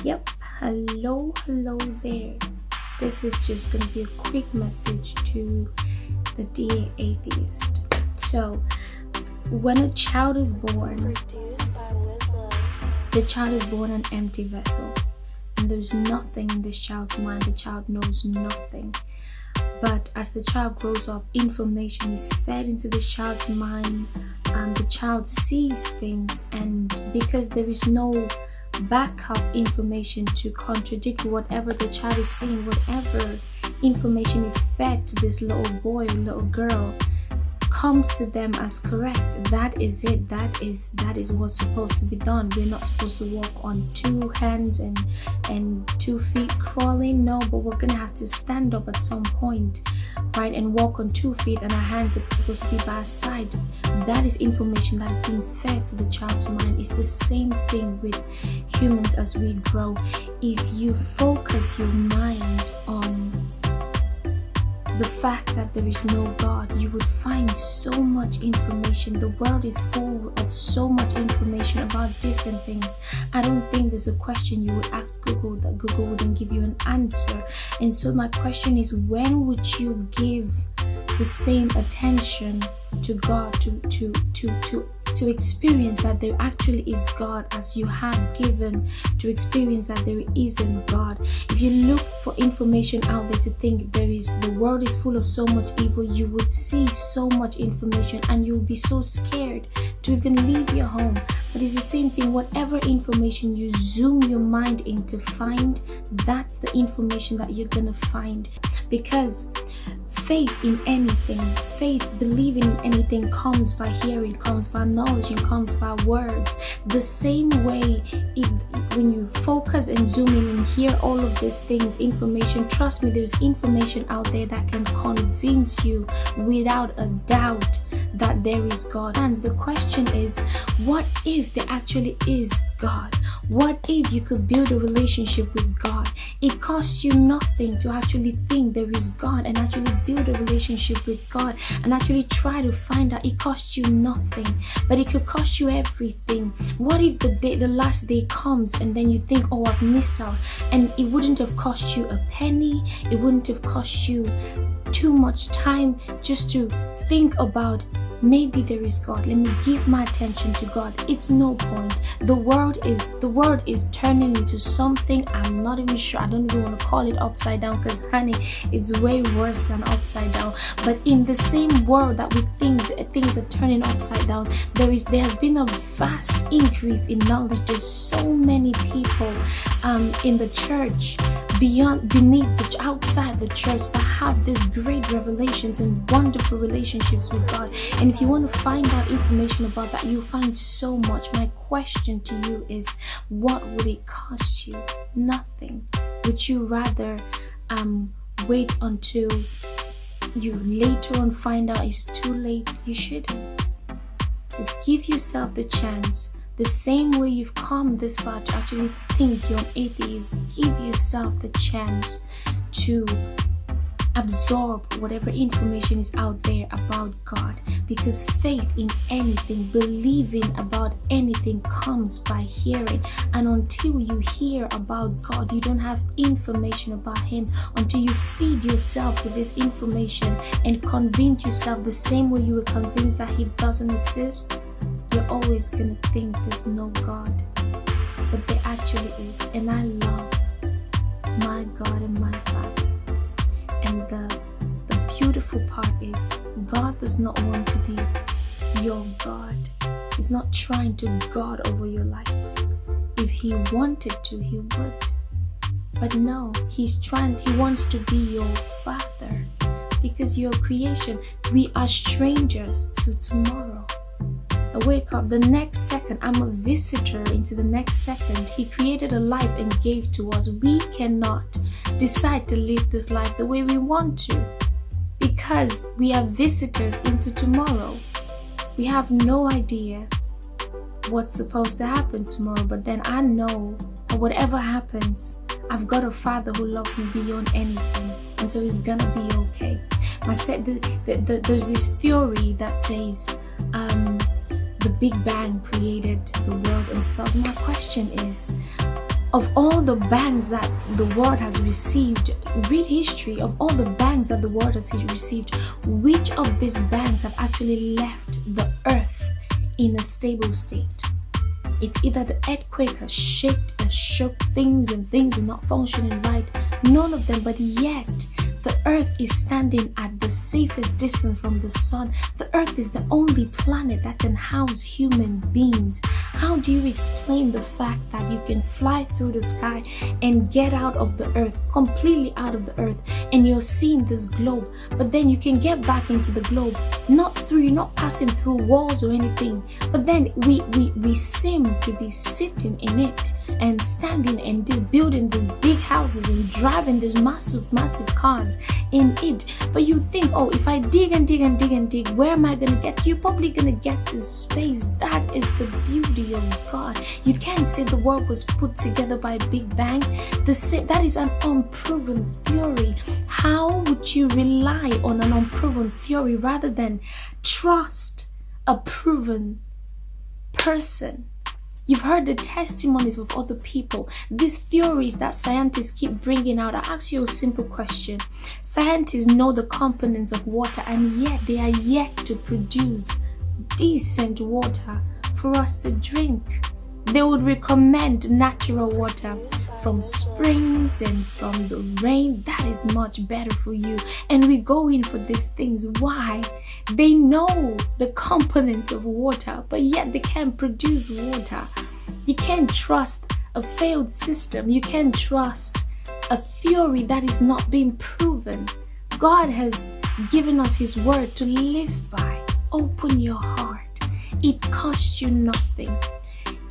Yep, hello there. This is just going to be a quick message to the dear atheist. So, when a child is born, Produced by wizzla. the child is born an empty vessel, and there's nothing in this child's mind. The child knows nothing. But as the child grows up, information is fed into this child's mind, and the child sees things, and because there is no backup information to contradict whatever the child is seeing, whatever information is fed to this little boy or little girl comes to them as correct. That is it. That is what's supposed to be done. We're not supposed to walk on two hands and 2 feet crawling. No, but we're gonna have to stand up at some point, right, and walk on 2 feet, and our hands are supposed to be by our side. That is information that is being fed to the child's mind. It's the same thing with humans as we grow. If you focus your mind on the fact that there is no God, you would find so much information. The world is full of so much information about different things. I don't think there's a question you would ask Google that Google wouldn't give you an answer. And so my question is, when would you give the same attention to God, to experience that there actually is God, as you have given to experience that there isn't God? If you look for information out there to think the world is full of so much evil, you would see so much information and you'll be so scared to even leave your home. But it's the same thing. Whatever information you zoom your mind in to find, that's the information that you're gonna find. Because faith in anything, believing in anything comes by hearing, comes by knowledge, and comes by words. The same way, when you focus and zoom in and hear all of these things, information, trust me, there's information out there that can convince you without a doubt that there is God. And the question is, what if there actually is God? What if you could build a relationship with God? It costs you nothing to actually think there is God and actually build a relationship with God and actually try to find out. It costs you nothing, but it could cost you everything. What if the last day comes and then you think, oh, I've missed out, and it wouldn't have cost you a penny, it wouldn't have cost you too much time just to think about, maybe there is God. Let me give my attention to God. It's no point. The world is turning into something I'm not even sure. I don't even want to call it upside down, because honey, it's way worse than upside down. But in the same world that we think things are turning upside down, there has been a vast increase in knowledge. There's so many people in the church, beneath, outside the church, that have these great revelations and wonderful relationships with God. And if you want to find out information about that, you'll find so much. My question to you is, what would it cost you? Nothing. Would you rather wait until you later on find out it's too late? You shouldn't. Just give yourself the chance. The same way you've come this far to actually think you're an atheist, give yourself the chance to absorb whatever information is out there about God. Because faith in anything, believing about anything, comes by hearing. And until you hear about God, you don't have information about Him. Until you feed yourself with this information and convince yourself the same way you were convinced that He doesn't exist, you're always gonna think there's no God. But there actually is. And I love my God and my Father. And the beautiful part is, God does not want to be your God. He's not trying to God over your life. If He wanted to, He would. But no, He wants to be your Father. Because you're creation. We are strangers to tomorrow. I wake up the next second, I'm a visitor into the next second. He created a life and gave to us. We cannot decide to live this life the way we want to, because we are visitors into tomorrow. We have no idea what's supposed to happen tomorrow, but then I know that whatever happens, I've got a Father who loves me beyond anything, and so it's gonna be okay. There's this theory that says the Big Bang created the world and stuff. My question is, of all the bangs that the world has received, read history of all the bangs that the world has received, which of these bangs have actually left the earth in a stable state? It's either the earthquake has shook things and things are not functioning right. None of them, but yet the earth is standing at the safest distance from the sun. The earth is the only planet that can house human beings. How do you explain the fact that you can fly through the sky and get out of the earth, completely out of the earth, and you're seeing this globe, but then you can get back into the globe, you're not passing through walls or anything, but then we seem to be sitting in it and standing and building these big houses and driving these massive cars in it. But you think, oh, if I dig and dig and dig and dig, where am I going to get? You're probably going to get to space. That is the beauty of God. You can't say the world was put together by a big bang. That is an unproven theory. How would you rely on an unproven theory rather than trust a proven person? You've heard the testimonies of other people. These theories that scientists keep bringing out. I ask you a simple question. Scientists know the components of water, and yet they are yet to produce decent water for us to drink. They would recommend natural water from springs and from the rain. That is much better for you. And we go in for these things. Why? They know the components of water, but yet they can't produce water. You can't trust a failed system. You can't trust a theory that is not being proven. God has given us His word to live by. Open your heart. It costs you nothing.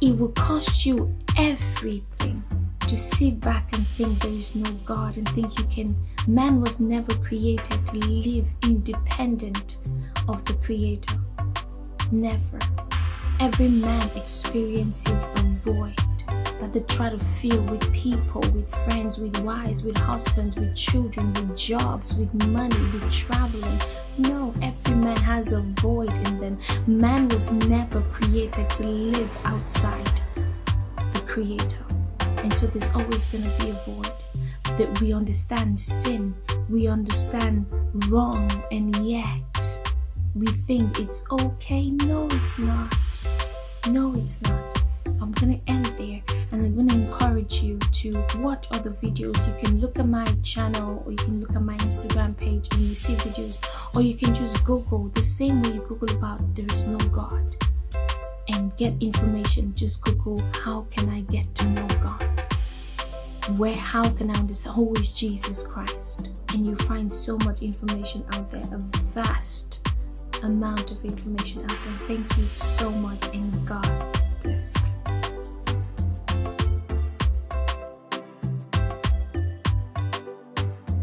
It will cost you everything to sit back and think there is no God and think you can. Man was never created to live independent of the Creator. Never. Every man experiences a void that they try to fill with people, with friends, with wives, with husbands, with children, with jobs, with money, with traveling. No, every man has a void in them. Man was never created to live outside the Creator. And so there's always going to be a void. That we understand sin, we understand wrong, and yet we think it's okay. No, it's not. No, it's not. I'm going to end there, and I'm going to encourage you to watch other videos. You can look at my channel, or you can look at my Instagram page and you see videos, or you can just Google the same way you Google about there is no God and get information. Just Google, how can I get to know God? How can I understand who is Jesus Christ? And you find so much information out there, a vast amount of information out there. Thank you so much, and God